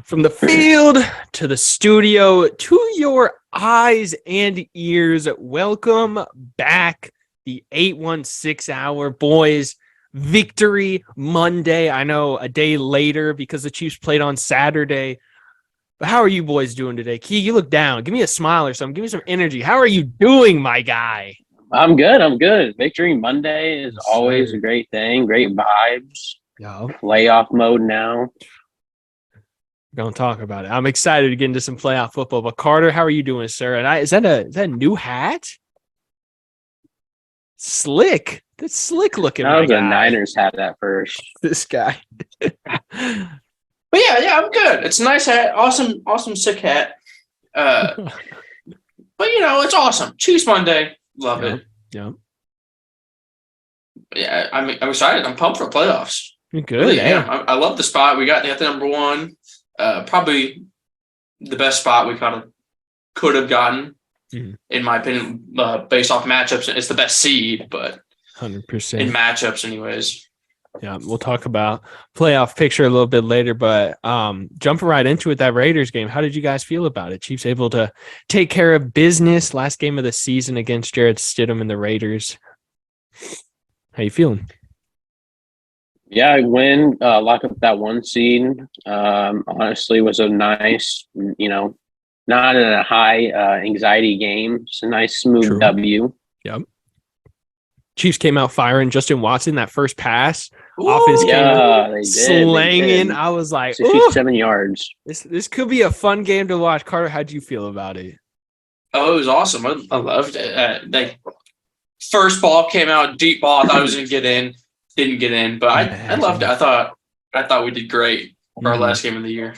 From the field to the studio to your eyes and ears, welcome back. The 816 hour boys victory Monday. I know a day later because the Chiefs played on Saturday. But how are you boys doing today? Key, you look down. Give me a smile or something. Give me some energy. How are you doing, my guy? I'm good. Victory Monday is always a great thing. Great vibes. Yeah. Playoff mode now. Don't talk about it. I'm excited to get into some playoff football. But Carter, how are you doing, sir? And is that a new hat? Slick. That's slick looking. That was a Niners hat at first. This guy. But yeah, I'm good. It's a nice hat. Awesome sick hat. But it's awesome. Chiefs Monday. Love it. Yeah. Yeah, I'm excited. I'm pumped for playoffs. You're good. Really, yeah. I love the spot. We got the number one. Probably the best spot we kind of could have gotten, in my opinion, based off matchups. It's the best seed, but 100% in matchups, anyways. Yeah, we'll talk about playoff picture a little bit later, but jumping right into it, that Raiders game, how did you guys feel about it? Chiefs able to take care of business last game of the season against Jarrett Stidham and the Raiders. How you feeling? Yeah, I win, lock up that one seed. Honestly, was a nice, not in a high anxiety game. It's a nice, smooth W. Yep. Chiefs came out firing. Justin Watson, that first pass, Ooh, offense came out they did. slanging. I was like, 67 yards. This could be a fun game to watch. Carter, how'd you feel about it? Oh, it was awesome. I loved it. First ball came out, deep ball. I thought it was going to get in. Didn't get in, but I loved it. I thought we did great for our last game of the year.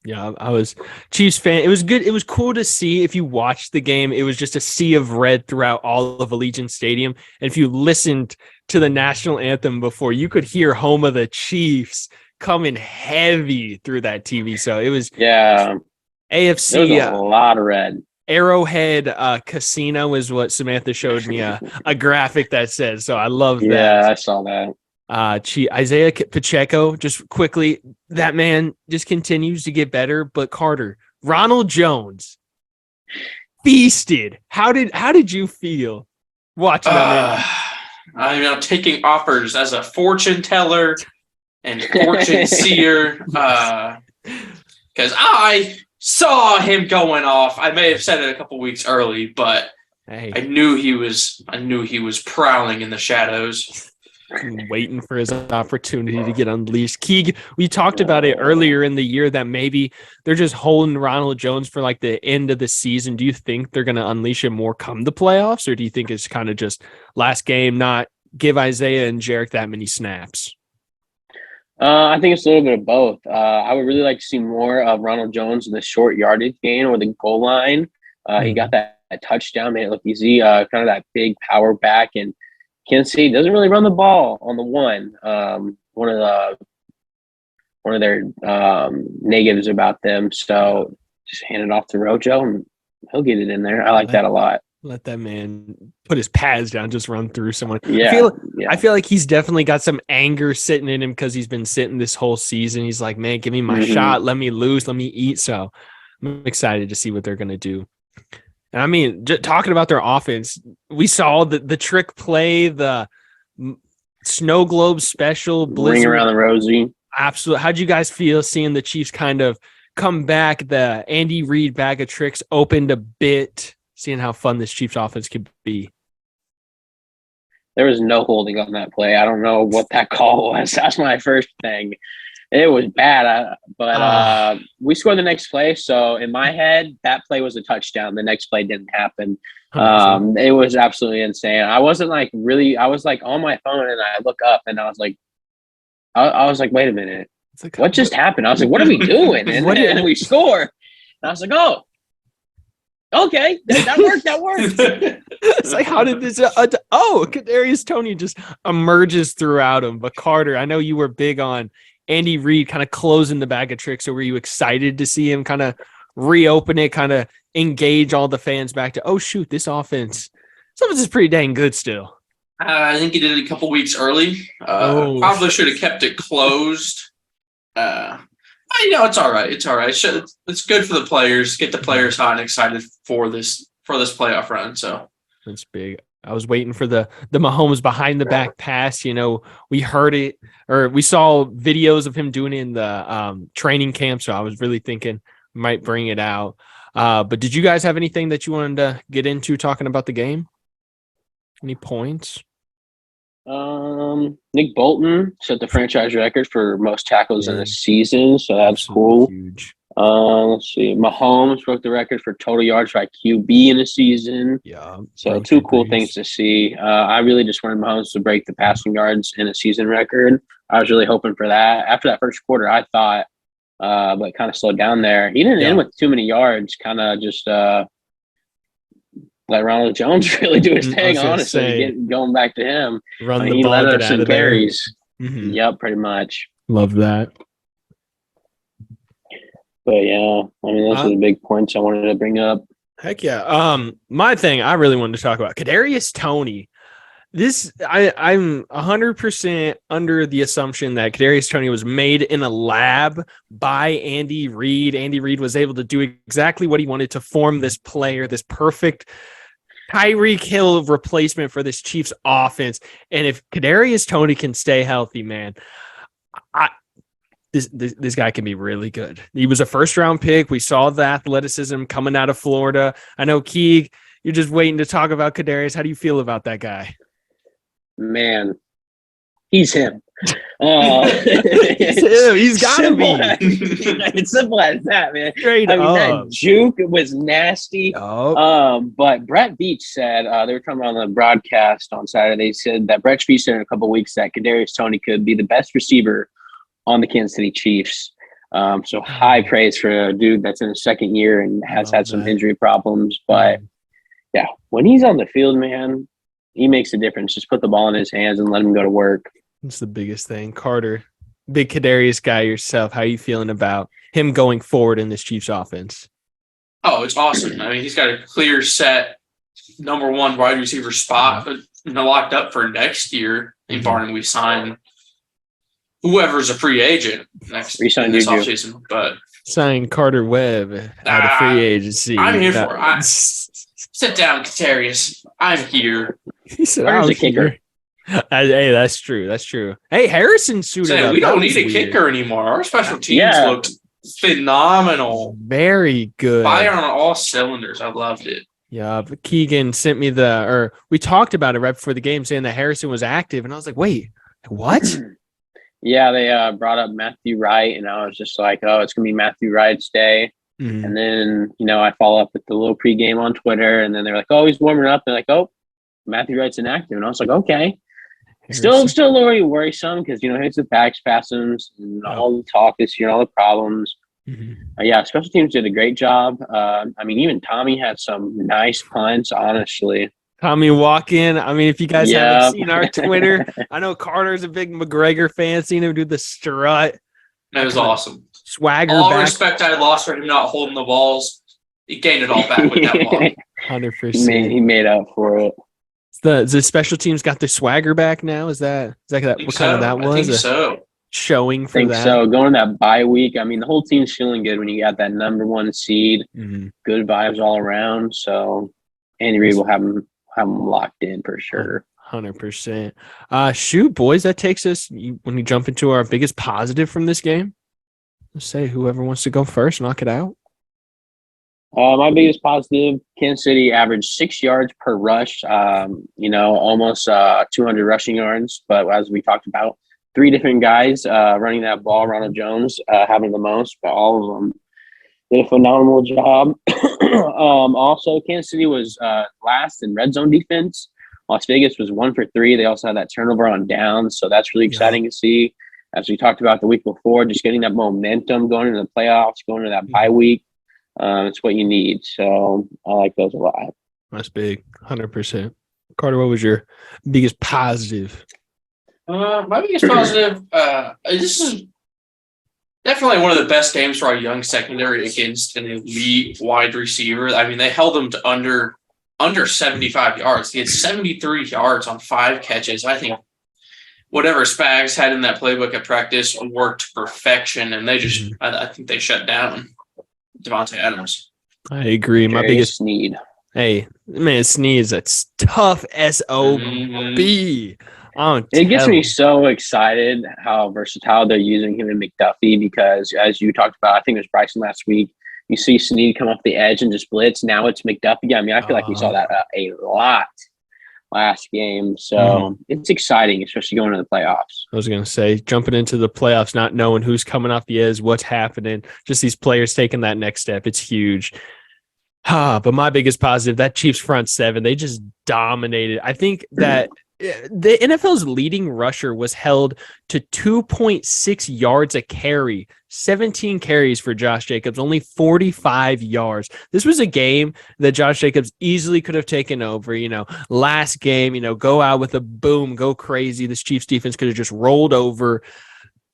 Yeah, I was Chiefs fan. It was good. It was cool to see. If you watched the game, it was just a sea of red throughout all of Allegiant Stadium. And if you listened to the national anthem before, you could hear Home of the Chiefs coming heavy through that TV. So it was AFC. There was a lot of red. Arrowhead Casino is what Samantha showed me a graphic that says. So I love that. Yeah, I saw that. Isaiah Pacheco, just quickly, that man just continues to get better. But Carter, Ronald Jones feasted. How did you feel watching that man? I'm taking offers as a fortune teller and fortune seer because I saw him going off. I may have said it a couple weeks early, but I knew he was prowling in the shadows. Waiting for his opportunity to get unleashed. Keeg, we talked about it earlier in the year that maybe they're just holding Ronald Jones for like the end of the season. Do you think they're going to unleash him more come the playoffs, or do you think it's kind of just last game, not give Isaiah and Jarek that many snaps? I think it's a little bit of both. I would really like to see more of Ronald Jones in the short yardage gain or the goal line. He got that touchdown, made it look easy. Kind of that big power back, and Kansas City doesn't really run the ball on the one. One of their negatives about them. So just hand it off to Rojo, and he'll get it in there. I like that a lot. Let that man put his pads down, just run through someone. Yeah, I feel like he's definitely got some anger sitting in him because he's been sitting this whole season. He's like, man, give me my shot. Let me lose. Let me eat. So I'm excited to see what they're going to do. And I mean, talking about their offense, we saw the trick play, the snow globe special, blizzard. Ring around the rosy. Absolutely. How'd you guys feel seeing the Chiefs kind of come back? The Andy Reid bag of tricks opened a bit, seeing how fun this Chiefs offense could be. There was no holding on that play. I don't know what that call was. That's my first thing. It was bad, but we scored the next play. So in my head, that play was a touchdown. The next play didn't happen. It was absolutely insane. I wasn't like really. I was like on my phone, and I look up, and I was like, wait a minute, what just happened? I was like, what are we doing? And then we score. And I was like, oh, okay, that worked. It's like, how did this? Kadarius Toney just emerges throughout him. But Carter, I know you were big on Andy Reid kind of closing the bag of tricks. So were you excited to see him kind of reopen it, kind of engage all the fans back to, oh shoot, this offense is pretty dang good still? I think he did it a couple weeks early. Probably should have kept it closed. It's all right. It's all right. It's good for the players. Get the players hot and excited for this playoff run. So That's big. I was waiting for the Mahomes behind the back pass. We heard it, or we saw videos of him doing it in the training camp. So I was really thinking we might bring it out. But did you guys have anything that you wanted to get into talking about the game? Any points? Nick Bolton set the franchise record for most tackles in a season, so that's cool. Huge. Let's see. Mahomes broke the record for total yards by QB in a season. Yeah. So two cool things to see. I really just wanted Mahomes to break the passing yards in a season record. I was really hoping for that. After that first quarter, I thought, but kind of slowed down there. He didn't end with too many yards, kind of just let Ronald Jones really do his thing, honestly, going back to him. Run the he ball, let get up out some of there. carries. Mm-hmm. Yep, pretty much. Love that. But yeah, I mean, those are the big points I wanted to bring up. Heck yeah. My thing I really wanted to talk about, Kadarius Toney. I'm 100% under the assumption that Kadarius Toney was made in a lab by Andy Reid. Andy Reid was able to do exactly what he wanted to form this player, this perfect Tyreek Hill replacement for this Chiefs offense. And if Kadarius Toney can stay healthy, man, this guy can be really good. He was a first-round pick. We saw the athleticism coming out of Florida. I know, Keeg, you're just waiting to talk about Kadarius. How do you feel about that guy? Man, he's him. He's got to be. It's simple as that, man. Straight up. That juke was nasty. But Brett Beach said, they were talking about on the broadcast on Saturday, they said that Brett Beach said in a couple of weeks that Kadarius Toney could be the best receiver on the Kansas City Chiefs. So high praise for a dude that's in his second year and has had some injury problems. But yeah, when he's on the field, man, he makes a difference. Just put the ball in his hands and let him go to work. That's the biggest thing. Carter, big Kadarius guy yourself. How are you feeling about him going forward in this Chiefs offense? Oh, it's awesome. I mean, he's got a clear set number one wide receiver spot locked up for next year, barring we sign whoever's a free agent next offseason. But sign Carter Webb out of free agency. I'm here for it. Sit down, Kadarius. I'm here. He said, "I'm a kicker." Hey, that's true. That's true. Hey, Harrison suited up. We don't need a kicker anymore. Our special teams looked phenomenal. Very good. Fire on all cylinders. I loved it. Yeah, but Keegan sent me we talked about it right before the game, saying that Harrison was active, and I was like, wait, what? Yeah, they brought up Matthew Wright, and I was just like, oh, it's going to be Matthew Wright's day. Mm-hmm. And then, I follow up with the little pregame on Twitter, and then they're like, oh, he's warming up. They're like, oh, Matthew Wright's inactive. And I was like, okay. Harrison. Still a little worrisome because, it's the back spasms and all the talk this year, all the problems. Mm-hmm. Yeah, special teams did a great job. Even Tommy had some nice punts, honestly. Tommy walk-in. If you guys haven't seen our Twitter, I know Carter's a big McGregor fan. Seen him do the strut. That was awesome. Swagger. All respect I lost for him not holding the balls. He gained it all back with that ball. 100%. He made up for it. The special teams got their swagger back now. Is that what kind of that was? I think so. Showing for that. So going to that bye week, the whole team's feeling good when you got that number one seed. Mm-hmm. Good vibes all around. So Andy Reid will have them locked in for sure. 100%. Shoot, boys, that takes us when we jump into our biggest positive from this game. Let's say whoever wants to go first, knock it out. My biggest positive, Kansas City averaged 6 yards per rush, almost 200 rushing yards. But as we talked about, 3 different guys running that ball, Ronald Jones having the most, but all of them did a phenomenal job. Also, Kansas City was last in red zone defense. Las Vegas was 1 for 3. They also had that turnover on downs, so that's really exciting to see. As we talked about the week before, just getting that momentum going into the playoffs, going into that bye week. It's what you need. So I like those a lot. That's big. 100%. Carter, what was your biggest positive? My biggest positive, this is definitely one of the best games for our young secondary against an elite wide receiver. They held them to under 75 yards. He had 73 yards on 5 catches. I think whatever Spags had in that playbook at practice worked to perfection, and they just I think they shut down Devontae Adams. I agree. My Darius biggest Sneed. hey man, Sneeze. That's tough. SOB. It gets me so excited how versatile they're using him in McDuffie because, as you talked about, I think it was Bryson last week. You see Sneed come off the edge and just blitz. Now it's McDuffie. I mean, I feel like we saw that a lot last game. So it's exciting, especially going into the playoffs. I was going to say, jumping into the playoffs, not knowing who's coming off the edge, what's happening, just these players taking that next step. It's huge. But my biggest positive, that Chiefs front seven, they just dominated. I think that the NFL's leading rusher was held to 2.6 yards a carry, 17 carries for Josh Jacobs, only 45 yards. This was a game that Josh Jacobs easily could have taken over. Last game, go out with a boom, go crazy. This Chiefs defense could have just rolled over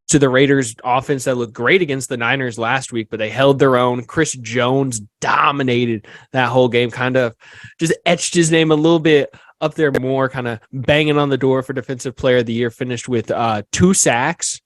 to the Raiders offense that looked great against the Niners last week, but they held their own. Chris Jones dominated that whole game, kind of just etched his name a little bit up there more, kind of banging on the door for Defensive Player of the Year, finished with 2 sacks.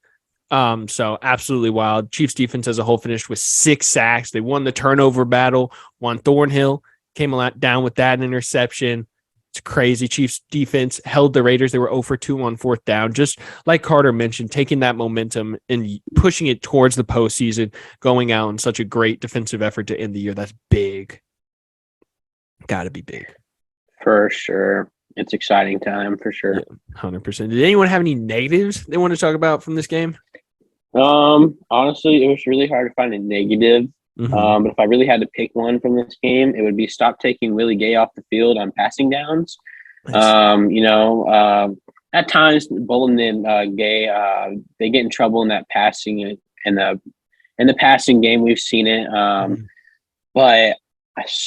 So absolutely wild. Chiefs defense as a whole finished with 6 sacks. They won the turnover battle. Juan Thornhill came down with that interception. It's crazy. Chiefs defense held the Raiders. They were 0 for 2 on 4th down. Just like Carter mentioned, taking that momentum and pushing it towards the postseason, going out in such a great defensive effort to end the year. That's big. Got to be big. For sure. It's exciting time for sure. Yeah, 100%. Did anyone have any negatives they want to talk about from this game? Honestly, it was really hard to find a negative. But if I really had to pick one from this game, it would be stop taking Willie Gay off the field on passing downs. Nice. At times Bolin and Gay, they get in trouble in that passing and the passing game. We've seen it. But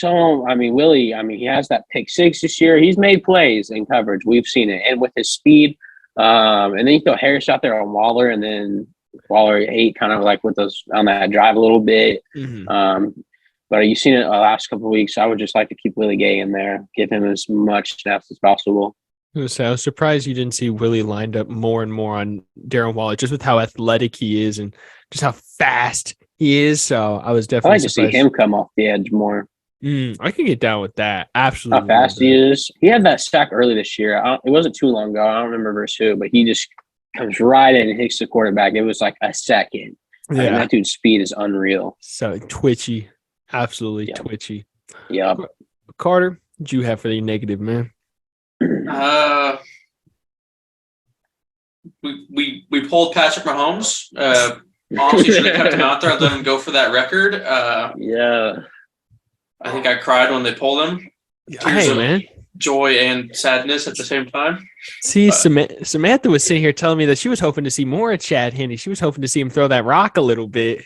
Willie, he has that pick 6 this year. He's made plays in coverage. We've seen it. And with his speed, and then you throw Harris out there on Waller, and then Waller ate kind of like with us on that drive a little bit. But you've seen it the last couple of weeks. I would just like to keep Willie Gay in there, give him as much snaps as possible. I was surprised you didn't see Willie lined up more and more on Darren Waller, just with how athletic he is and just how fast he is. So I was definitely I like to see him come off the edge more. I can get down with that. Absolutely. How fast he is. He had that sack early this year. It wasn't too long ago. I don't remember versus who, but he just comes right in and hits the quarterback. It was like a second. Yeah. That dude's speed is unreal. So twitchy. Absolutely twitchy. Yeah. Carter, what do you have for the negative, man? We pulled Patrick Mahomes. Honestly, should have kept him out there and let him go for that record. Yeah. I think I cried when they pulled him. Hey, man. Joy and sadness at the same time. See, Samantha was sitting here telling me that she was hoping to see more of Chad Henne. She was hoping to see him throw that rock a little bit.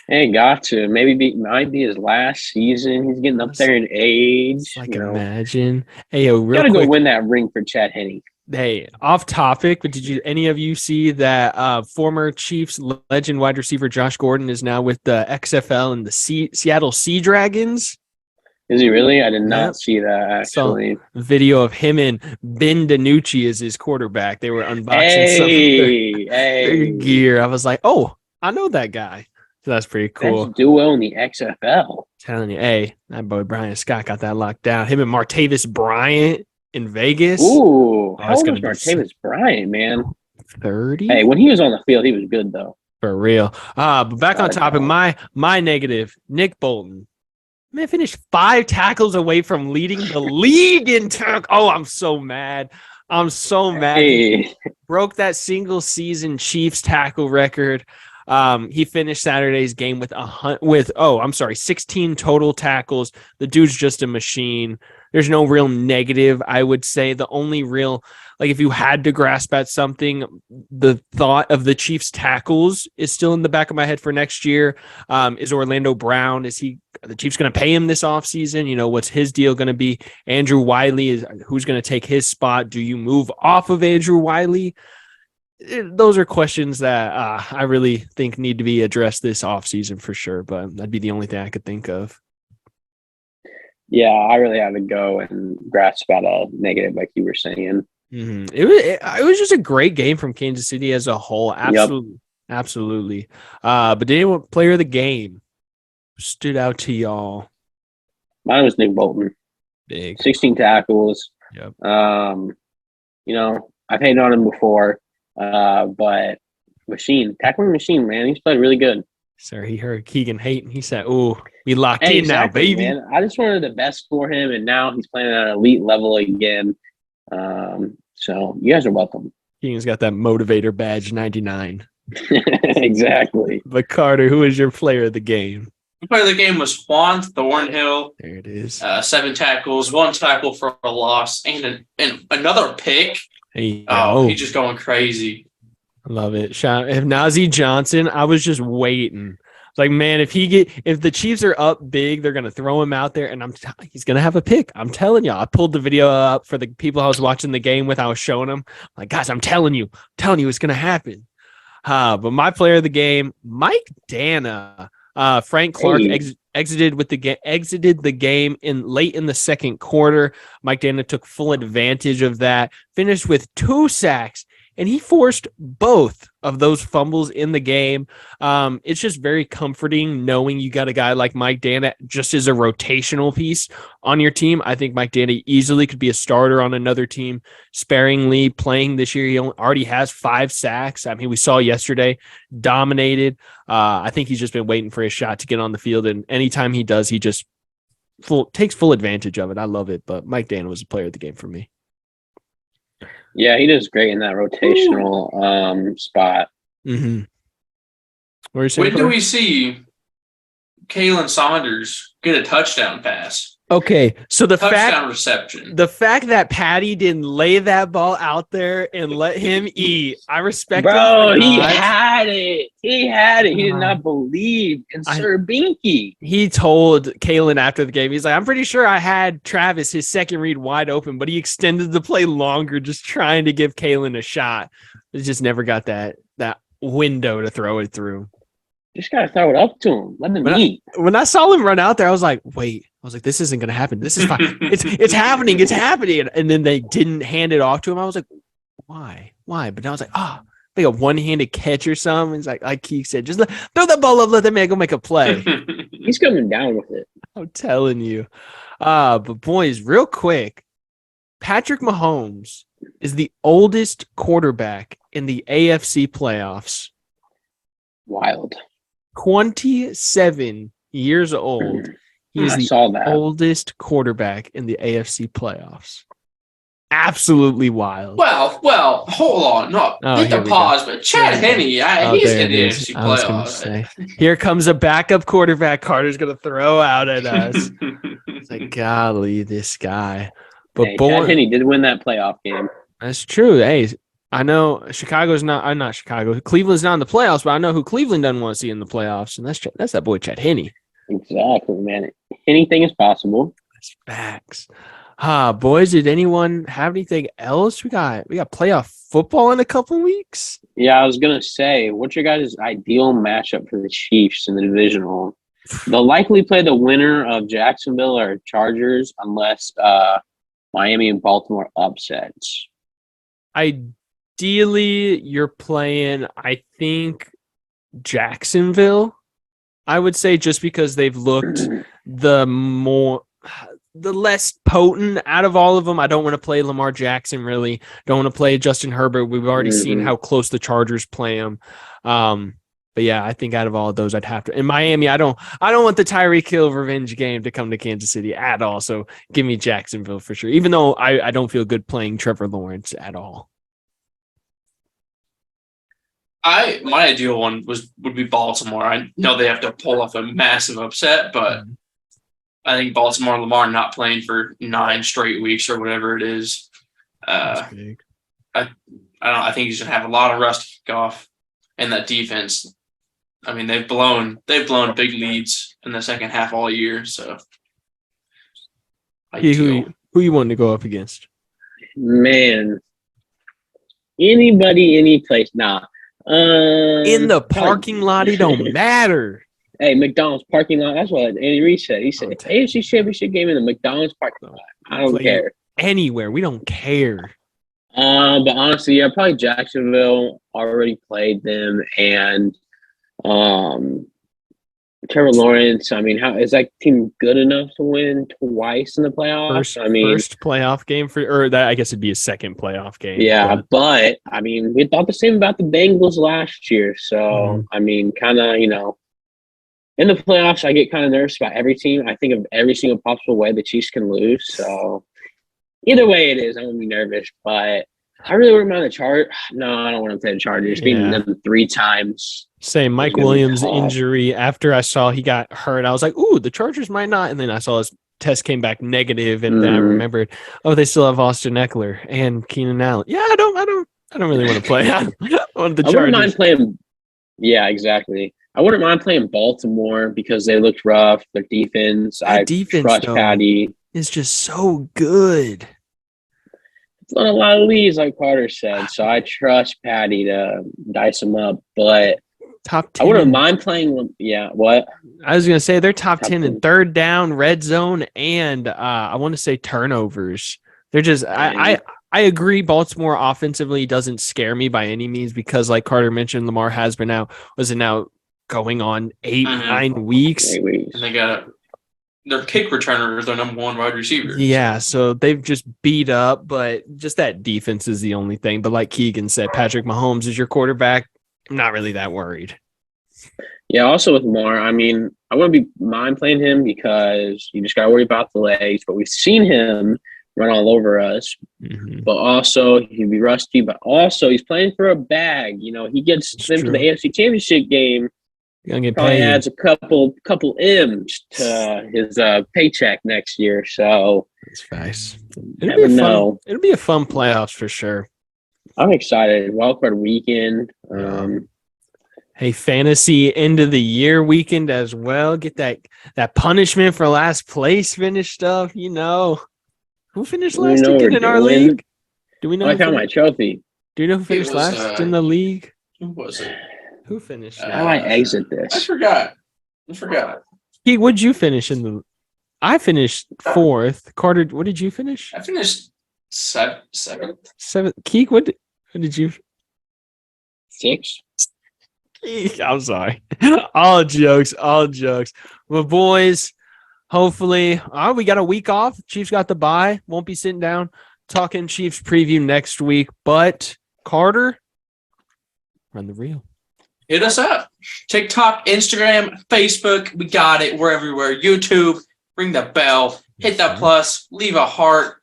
Hey, might be his last season. He's getting up there in age. Imagine. Hey, real gotta quick. Go win that ring for Chad Henne. Hey, off topic, but did any of you see that former Chiefs legend wide receiver Josh Gordon is now with the XFL and the Seattle Sea Dragons? Is he really? I did not see that, actually. So, video of him and Ben DiNucci as his quarterback. They were unboxing some of their gear. I was like, oh, I know that guy. So that's pretty cool. That's duo in the XFL. Telling you, hey, that boy Brian Scott got that locked down. Him and Martavis Bryant in Vegas. Ooh, how old was Martavis Bryant, man? 30. Hey, when he was on the field, he was good though. For real. But back on topic, my negative, Nick Bolton. Man, finished 5 tackles away from leading the league in tackle. Oh, I'm so mad. I'm so mad. He broke that single season Chiefs tackle record. He finished Saturday's game with 16 total tackles. The dude's just a machine. There's no real negative, I would say. The only real, if you had to grasp at something, the thought of the Chiefs tackles is still in the back of my head for next year. Is Orlando Brown, the Chiefs going to pay him this offseason? What's his deal going to be? Andrew Wiley, who's going to take his spot? Do you move off of Andrew Wiley? Those are questions that I really think need to be addressed this offseason for sure, but that'd be the only thing I could think of. Yeah, I really had to go and grasp at a negative like you were saying. It was just a great game from Kansas City as a whole. Absolutely. Absolutely. But did anyone player of the game stood out to y'all? Mine was Nick Bolton. Big. 16 tackles. Yep. I've hated on him before, but tackling machine, man. He's played really good. Sir, he heard Keegan hating. He said, "Oh, we locked in now, baby." Man. I just wanted the best for him, and now he's playing at an elite level again. So you guys are welcome. Keegan's got that motivator badge 99. Exactly. But Carter, who is your player of the game? The player of the game was Juan Thornhill. There it is. 7 tackles, 1 tackle for a loss, and another pick. He's just going crazy. I love it. If Najee Johnson, I was just waiting. Like, man, if the Chiefs are up big, they're gonna throw him out there, and he's gonna have a pick. I'm telling you. I pulled the video up for the people I was watching the game with. I was showing them, like, guys, I'm telling you, it's gonna happen. But my player of the game, Mike Dana. Frank Clark exited the game late in the second quarter. Mike Dana took full advantage of that. Finished with 2 sacks. And he forced both of those fumbles in the game. It's just very comforting knowing you got a guy like Mike Dana just as a rotational piece on your team. I think Mike Dana easily could be a starter on another team, sparingly playing this year. He already has 5 sacks. I mean, we saw yesterday, dominated. I think he's just been waiting for his shot to get on the field. And anytime he does, he just takes full advantage of it. I love it. But Mike Dana was a player of the game for me. Yeah, he does great in that rotational spot. Mm-hmm. When do we see Kalen Saunders get a touchdown pass? Okay, so the reception. The fact that Patty didn't lay that ball out there and let him eat, I respect. Bro, he had it. He did not believe in Sir Binky. He told Kalen after the game, he's like, I'm pretty sure I had Travis, his second read, wide open, but he extended the play longer, just trying to give Kalen a shot. He just never got that window to throw it through. Just gotta throw it up to him. Let him eat. When I saw him run out there, I was like, wait. I was like, this isn't gonna happen. This is fine. It's happening. It's happening. And then they didn't hand it off to him. I was like, why? But I was like, like a one-handed catch or something. It's like Keith said, just throw the ball up, let that man go make a play. He's coming down with it. I'm telling you. But boys, real quick, Patrick Mahomes is the oldest quarterback in the AFC playoffs. Wild. 27 years old. He is the oldest quarterback in the AFC playoffs. Absolutely wild. Well, hold on. No, hit the pause, but Chad Henne, he's in the AFC playoffs. Here comes a backup quarterback Carter's going to throw out at us. It's like, golly, this guy. But Chad Henne did win that playoff game. That's true. Hey, I know Chicago's not. I'm not Chicago. Cleveland's not in the playoffs, but I know who Cleveland doesn't want to see in the playoffs, and that's that boy Chad Henne. Exactly, man. Anything is possible. That's facts. Boys, did anyone have anything else? We got playoff football in a couple weeks. Yeah, I was gonna say, what's your guys' ideal matchup for the Chiefs in the divisional? They'll likely play the winner of Jacksonville or Chargers unless Miami and Baltimore upsets. Ideally, you're playing, I think, Jacksonville. I would say just because they've looked the less potent out of all of them. I don't want to play Lamar Jackson, really. Don't want to play Justin Herbert. We've already seen how close the Chargers play him. But yeah, I think out of all of those, I'd have to. In Miami, I don't want the Tyreek Hill revenge game to come to Kansas City at all. So give me Jacksonville for sure. Even though I don't feel good playing Trevor Lawrence at all. My ideal one would be Baltimore. I know they have to pull off a massive upset, but I think Baltimore and Lamar not playing for 9 straight weeks or whatever it is. I think he's gonna have a lot of rust to kick off, and that defense. I mean, they've blown big leads in the second half all year. So, who you wanting to go up against? Man, anybody, any place. Nah. In the parking lot, it don't matter. Hey, McDonald's parking lot. That's what Andy Reid said. He said AFC Championship game in the McDonald's parking lot. I don't care. Anywhere. We don't care. But honestly, yeah, probably Jacksonville already played them, and um, Trevor Lawrence. I mean, how is that team good enough to win twice in the playoffs? I mean, First playoff game for, or that I guess it'd be a second playoff game. yeah, but I mean, we thought the same about the Bengals last year. So Mhm. I mean, kind of, in the playoffs, I get kind of nervous about every team. I think of every single possible way the Chiefs can lose. So either way it is, I'm gonna be nervous. But I really wouldn't mind the Chargers. No, I don't want to play the Chargers. Beating Yeah. them 3 times. Same. Mike gonna be Williams tough. injury. After I saw he got hurt, I was like, "Ooh, the Chargers might not." And then I saw his test came back negative, and then I Mhm. remembered, oh, they still have Austin Eckler and Keenan Allen. Yeah, I don't really want to play on the I wouldn't mind Chargers. playing. Yeah, exactly. I wouldn't mind playing Baltimore because they looked rough. Their defense. That I defense, trust though, Patty. is just so good. It's not a lot of leads, like Carter said. So I trust Patty to dice them up. But Top I wouldn't 10. mind playing. Yeah, what? I was gonna say they're top Top 10 in 10. third down, red zone, and I want to say turnovers. They're just I agree. Baltimore offensively doesn't scare me by any means because, like Carter mentioned, Lamar has been out. Was it now going on 8, Mhm. 9 weeks? Anyways. And they got their kick returner is their number one wide receiver. Yeah, so they've just beat up, but just that defense is the only thing. But like Keegan said, Patrick Mahomes is your quarterback. I'm not really that worried. Yeah, also with Lamar, I mean, I wouldn't be mind playing him because you just got to worry about the legs. But we've seen him run all over us. Mhm. But also, he'd be rusty. But also, he's playing for a bag. He gets It's them to true. the AFC Championship game. Gonna get Probably paid. adds a couple M's to his paycheck next year. So That's nice. never know. It'll be a fun playoffs for sure. I'm excited. Wildcard weekend. Yeah. Hey, fantasy end of the year weekend as well. Get that punishment for last place finished up. Who finished We last know what again we're in our doing. league? Do we know? I who found my finished- trophy. Do you know who finished was, last in the league? Who was it? Who finished? How do I exit I this? forgot. Pete, what'd you finish in the? I finished 4th. Carter, what did you finish? I finished seventh. 7th. Keek, what did you? 6. Keek, I'm sorry. All jokes. Well, boys, hopefully, we got a week off. Chiefs got the bye. Won't be sitting down talking Chiefs preview next week. But Carter, run the reel. Hit us up. TikTok, Instagram, Facebook. We got it. We're everywhere. YouTube. Ring the bell. Hit that plus. Leave a heart.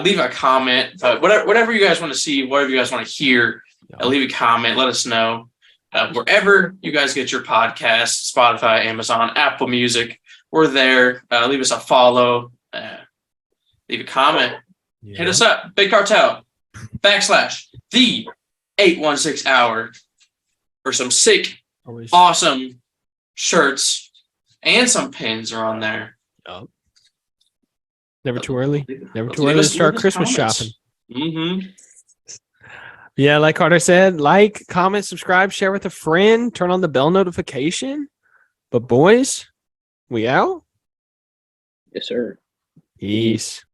Leave a comment. Whatever you guys want to see. Whatever you guys want to hear. Leave a comment. Let us know. Wherever you guys get your podcasts, Spotify, Amazon, Apple Music, we're there. Leave us a follow. Leave a comment. Hit us up. Big Cartel. / the 816 hour for some sick, Always. awesome shirts and some pins are on there. Never too early. Never too Leave early to us- start leave us Christmas comments. shopping. Mm-hmm. Yeah, like Carter said, like, comment, subscribe, share with a friend, turn on the bell notification. But boys, we out. Yes, sir. Peace.